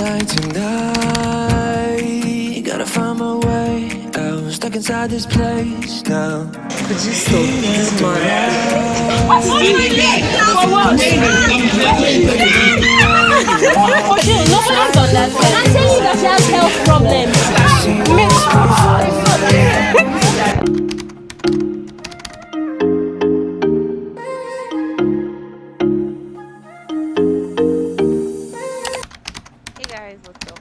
light tonight. Gotta find my way out. Stuck inside this place now. Could you stop this man? Nobody's done that. I'm telling you that she has health problems. Hey guys, what's up?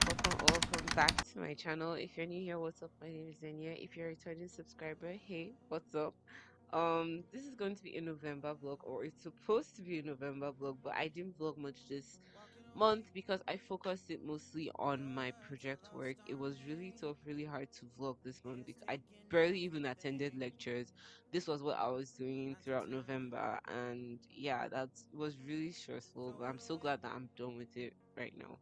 Welcome back to my channel. If you're new here, what's up? My name is Zenia. If you're a returning subscriber, hey, what's up? This is going to be a November vlog, or it's supposed to be a November vlog, but I didn't vlog much this month because I focused it mostly on my project work. It was really tough, really hard to vlog this month because I barely even attended lectures. This was what I was doing throughout November, and yeah, that was really stressful, but I'm so glad that I'm done with it right now.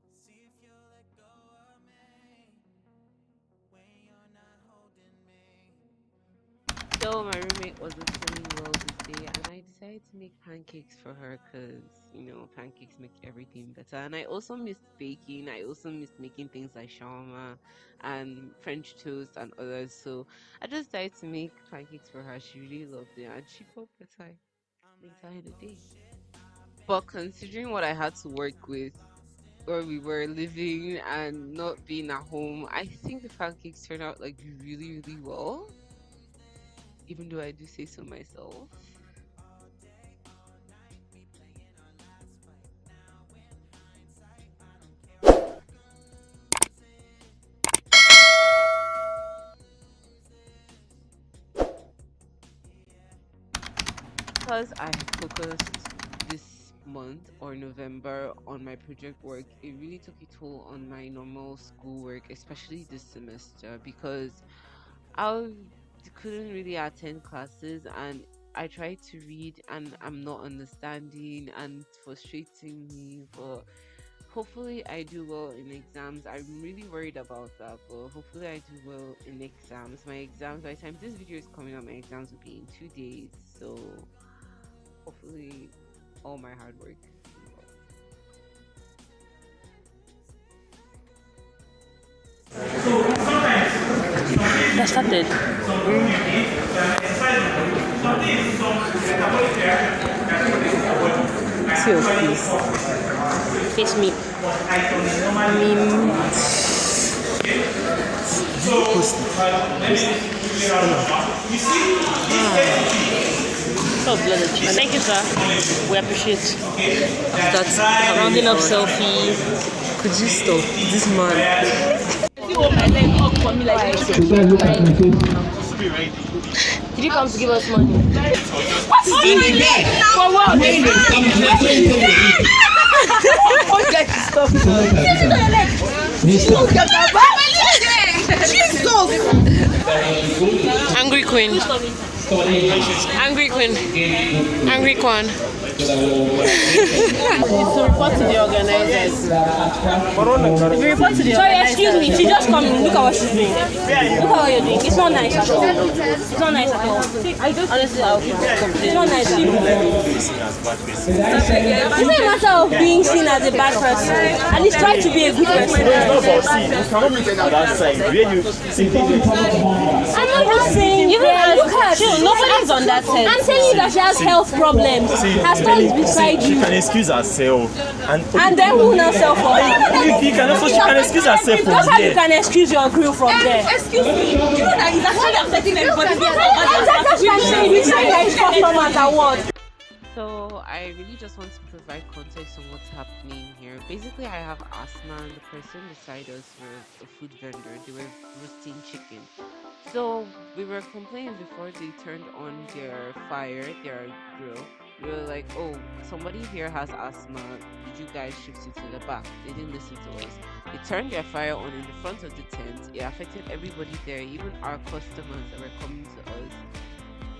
So my roommate wasn't feeling well this day, and I decided to make pancakes for her because pancakes make everything better. And I also missed baking. I also missed making things like shawarma and French toast and others. So I just decided to make pancakes for her. She really loved it, and she felt better later in the day. But considering what I had to work with where we were living and not being at home, I think the pancakes turned out like really, really well, even though I do say so myself. Because I focused this month or November on my project work, it really took a toll on my normal schoolwork, especially this semester, because I couldn't really attend classes and I tried to read and I'm not understanding and it's frustrating me, but hopefully I do well in exams. I'm really worried about that, but hopefully I do well in exams. My exams, by the time this video is coming out, my exams will be in 2 days, so hopefully all my hard work will work. That started. See your face. Face me. So blooded. Thank you, sir. We appreciate. That's Rounding up selfie. Could you stop this man? Did you come to give us money? What is in the bed? For what? Angry queen. Angry queen. Angry queen. To report to the organizers. If you report to the Sorry, excuse me. She just come in. Look at what she's doing. Look at what you're doing. It's not nice at all. It's not nice at all. Honestly, I'll keep complaining. It's not nice at all. It's not a matter of being seen as a bad person. At least try to be a good person. I'm not just saying. Look at her. Nobody's on that side. I'm telling you that she has health problems. Her stall is beside She you. can excuse herself. And then who will not sell for her? She can excuse herself from Just how you there. can excuse your grill from there. Excuse me. You know that it's actually affecting everybody. Exactly what I'm saying. You say there is customers at what? So I really just want to provide context on what's happening here. Basically, I have asthma, and the person beside us was a food vendor. They were roasting chicken. So we were complaining before they turned on their fire, their grill. We were like, oh, somebody here has asthma. Did you guys shift it to the back? They didn't listen to us. They turned their fire on in the front of the tent. It affected everybody there, even our customers that were coming to us.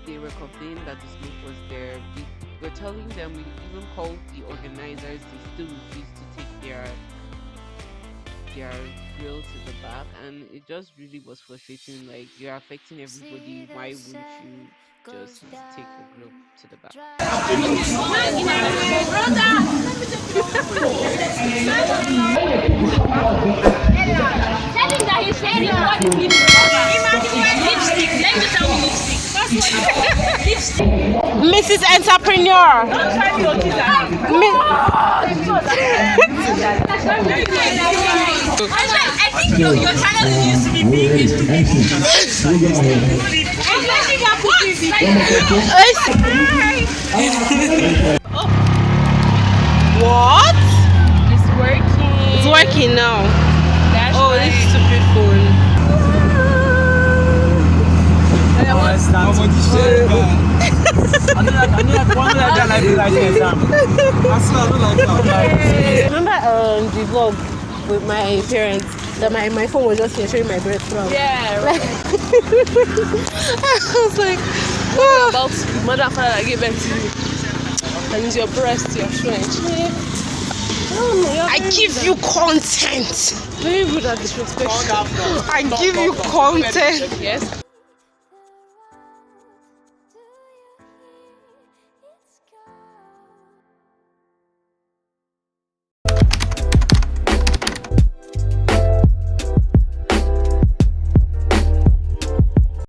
They were complaining that the smoke was there. We were telling them, we even called the organizers. They still refused to take their grill to the back, and it just really was frustrating. Like, you're affecting everybody. Why wouldn't you just take the grill to the back? Mrs. Entrepreneur. I think your channel used to be big. What? It's working. It's working now. Oh, this stupid phone. Remember the vlog with my parents that my phone was just here showing my breadcrumbs. Yeah. I was like, About mother and father that gave birth to you. And use your breast, your strength. I give you content. Very rude and disrespectful. I give you content. Yes.